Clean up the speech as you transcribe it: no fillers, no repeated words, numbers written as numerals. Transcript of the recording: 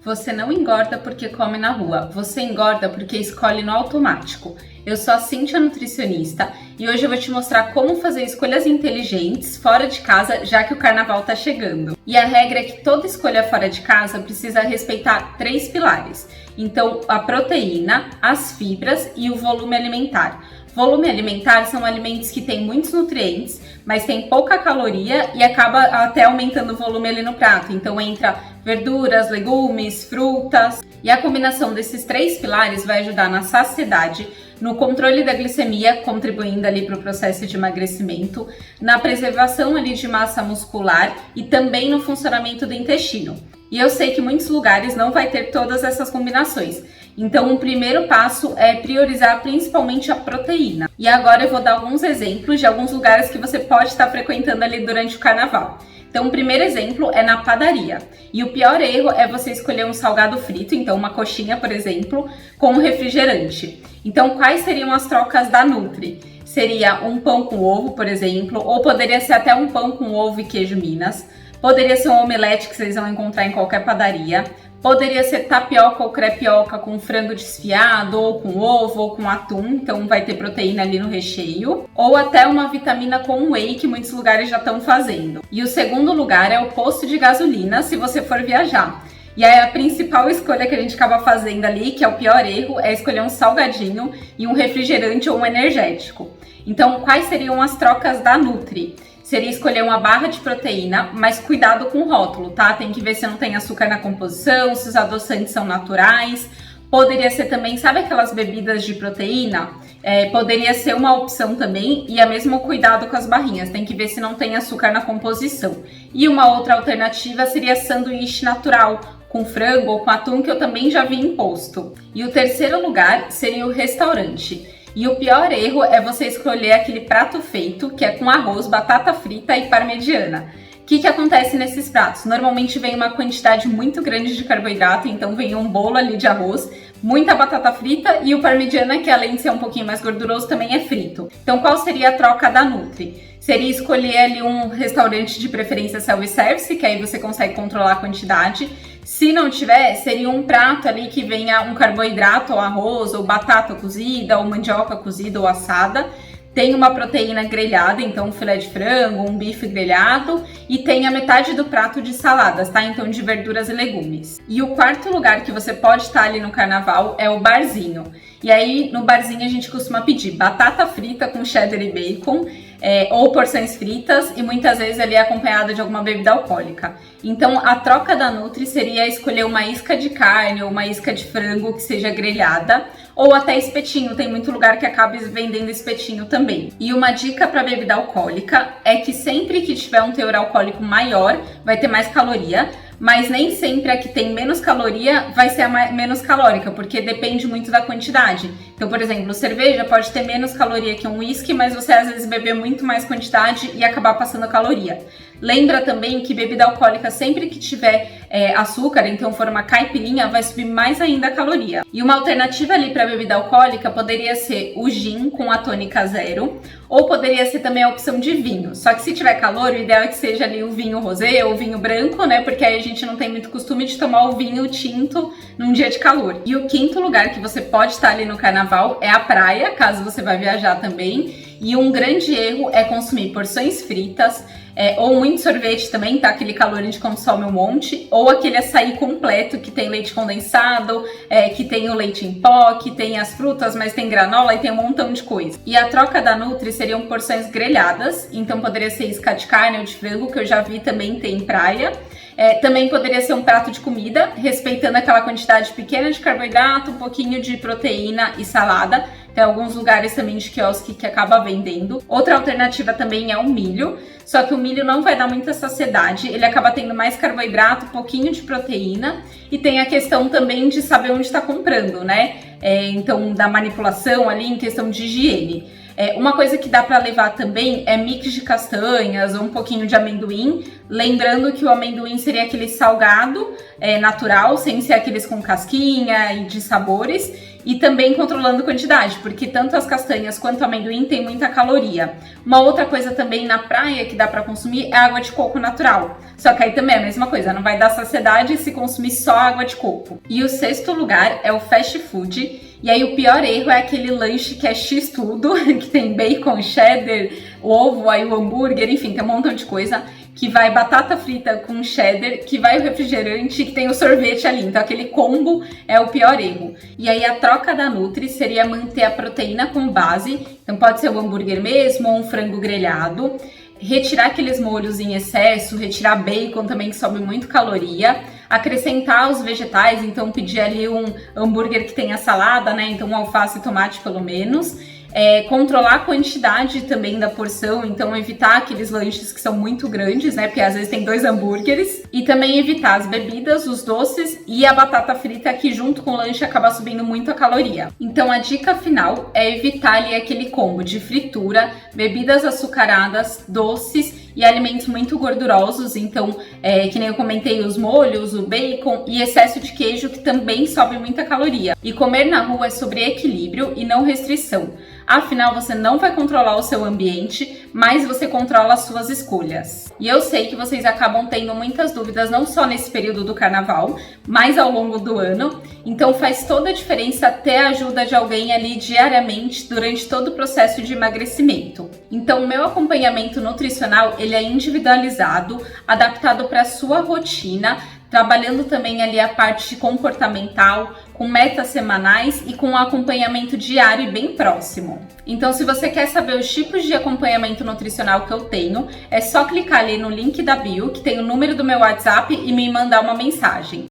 Você não engorda porque come na rua, você engorda porque escolhe no automático. Eu sou a Cíntia, nutricionista, e hoje eu vou te mostrar como fazer escolhas inteligentes fora de casa, já que o carnaval tá chegando. E a regra é que toda escolha fora de casa precisa respeitar 3 pilares. Então, a proteína, as fibras e o volume alimentar. Volume alimentar são alimentos que têm muitos nutrientes, mas tem pouca caloria e acaba até aumentando o volume ali no prato. Então entra verduras, legumes, frutas. E a combinação desses 3 pilares vai ajudar na saciedade, no controle da glicemia, contribuindo ali para o processo de emagrecimento, na preservação ali de massa muscular e também no funcionamento do intestino. E eu sei que muitos lugares não vai ter todas essas combinações. Então, o primeiro passo é priorizar principalmente a proteína. E agora eu vou dar alguns exemplos de alguns lugares que você pode estar frequentando ali durante o carnaval. Então, o primeiro exemplo é na padaria. E o pior erro é você escolher um salgado frito, então uma coxinha, por exemplo, com um refrigerante. Então, quais seriam as trocas da Nutri? Seria um pão com ovo, por exemplo, ou poderia ser até um pão com ovo e queijo Minas. Poderia ser um omelete que vocês vão encontrar em qualquer padaria. Poderia ser tapioca ou crepioca com frango desfiado, ou com ovo, ou com atum, então vai ter proteína ali no recheio. Ou até uma vitamina com whey, que muitos lugares já estão fazendo. E o segundo lugar é o posto de gasolina, se você for viajar. E aí a principal escolha que a gente acaba fazendo ali, que é o pior erro, é escolher um salgadinho e um refrigerante ou um energético. Então, quais seriam as trocas da Nutri? Seria escolher uma barra de proteína, mas cuidado com o rótulo, tá? Tem que ver se não tem açúcar na composição, se os adoçantes são naturais. Poderia ser também, sabe aquelas bebidas de proteína? Poderia ser uma opção também, e a mesmo cuidado com as barrinhas, tem que ver se não tem açúcar na composição. E uma outra alternativa seria sanduíche natural, com frango ou com atum, que eu também já vi em posto. E o terceiro lugar seria o restaurante. E o pior erro é você escolher aquele prato feito, que é com arroz, batata frita e parmegiana. O que acontece nesses pratos? Normalmente vem uma quantidade muito grande de carboidrato, então vem um bolo ali de arroz, muita batata frita e o parmegiana, que além de ser um pouquinho mais gorduroso, também é frito. Então qual seria a troca da Nutri? Seria escolher ali um restaurante de preferência self-service, que aí você consegue controlar a quantidade. Se não tiver, seria um prato ali que venha um carboidrato, ou arroz, ou batata cozida, ou mandioca cozida ou assada. Tem uma proteína grelhada, então um filé de frango, um bife grelhado, e tem a metade do prato de saladas, tá? Então de verduras e legumes. E o quarto lugar que você pode estar ali no carnaval é o barzinho. E aí no barzinho a gente costuma pedir batata frita com cheddar e bacon, ou porções fritas, e muitas vezes ele é acompanhado de alguma bebida alcoólica. Então a troca da Nutri seria escolher uma isca de carne ou uma isca de frango que seja grelhada, ou até espetinho, tem muito lugar que acaba vendendo espetinho também. E uma dica para bebida alcoólica é que sempre que tiver um teor alcoólico maior, vai ter mais caloria, mas nem sempre a que tem menos caloria vai ser a menos calórica, porque depende muito da quantidade. Então, por exemplo, cerveja pode ter menos caloria que um whisky, mas você às vezes beber muito mais quantidade e acabar passando caloria. Lembra também que bebida alcoólica, sempre que tiver açúcar, então for uma caipirinha, vai subir mais ainda a caloria. E uma alternativa ali para bebida alcoólica poderia ser o gin com a tônica zero, ou poderia ser também a opção de vinho. Só que se tiver calor, o ideal é que seja ali o vinho rosé ou o vinho branco, né? Porque aí a gente não tem muito costume de tomar o vinho tinto num dia de calor. E o quinto lugar que você pode estar ali no carnaval é a praia, caso você vá viajar também. E um grande erro é consumir porções fritas, ou muito sorvete também, tá? Aquele calor a gente consome um monte, ou aquele açaí completo que tem leite condensado, que tem o leite em pó, que tem as frutas, mas tem granola e tem um montão de coisa. E a troca da Nutri seriam porções grelhadas, então poderia ser isca de carne ou de frango, que eu já vi também ter em praia. Também poderia ser um prato de comida, respeitando aquela quantidade pequena de carboidrato, um pouquinho de proteína e salada. Tem alguns lugares também de quiosque que acaba vendendo. Outra alternativa também é o milho, só que o milho não vai dar muita saciedade, ele acaba tendo mais carboidrato, um pouquinho de proteína, e tem a questão também de saber onde está comprando, né? Então, da manipulação ali em questão de higiene. Uma coisa que dá para levar também é mix de castanhas ou um pouquinho de amendoim, lembrando que o amendoim seria aquele salgado natural, sem ser aqueles com casquinha e de sabores, e também controlando quantidade, porque tanto as castanhas quanto o amendoim tem muita caloria. Uma outra coisa também na praia que dá para consumir é água de coco natural. Só que aí também é a mesma coisa, não vai dar saciedade se consumir só água de coco. E o sexto lugar é o fast food. E aí o pior erro é aquele lanche que é X tudo, que tem bacon, cheddar, ovo, aí o hambúrguer, enfim, tem um montão de coisa. Que vai batata frita com cheddar, que vai o refrigerante, que tem o sorvete ali. Então aquele combo é o pior erro. E aí a troca da Nutri seria manter a proteína como base. Então pode ser o hambúrguer mesmo ou um frango grelhado. Retirar aqueles molhos em excesso, retirar bacon também que sobe muito caloria. Acrescentar os vegetais, então pedir ali um hambúrguer que tenha salada, né? Então um alface e tomate pelo menos. Controlar a quantidade também da porção, então evitar aqueles lanches que são muito grandes, né? Porque às vezes tem 2 hambúrgueres. E também evitar as bebidas, os doces e a batata frita, que junto com o lanche acaba subindo muito a caloria. Então a dica final é evitar ali aquele combo de fritura, bebidas açucaradas, doces e alimentos muito gordurosos, então, que nem eu comentei, os molhos, o bacon e excesso de queijo, que também sobe muita caloria. E comer na rua é sobre equilíbrio e não restrição. Afinal, você não vai controlar o seu ambiente, mas você controla as suas escolhas. E eu sei que vocês acabam tendo muitas dúvidas, não só nesse período do carnaval, mas ao longo do ano. Então faz toda a diferença ter a ajuda de alguém ali diariamente durante todo o processo de emagrecimento. Então o meu acompanhamento nutricional, ele é individualizado, adaptado para a sua rotina, trabalhando também ali a parte comportamental, com metas semanais e com um acompanhamento diário e bem próximo. Então, se você quer saber os tipos de acompanhamento nutricional que eu tenho, é só clicar ali no link da bio, que tem o número do meu WhatsApp, e me mandar uma mensagem.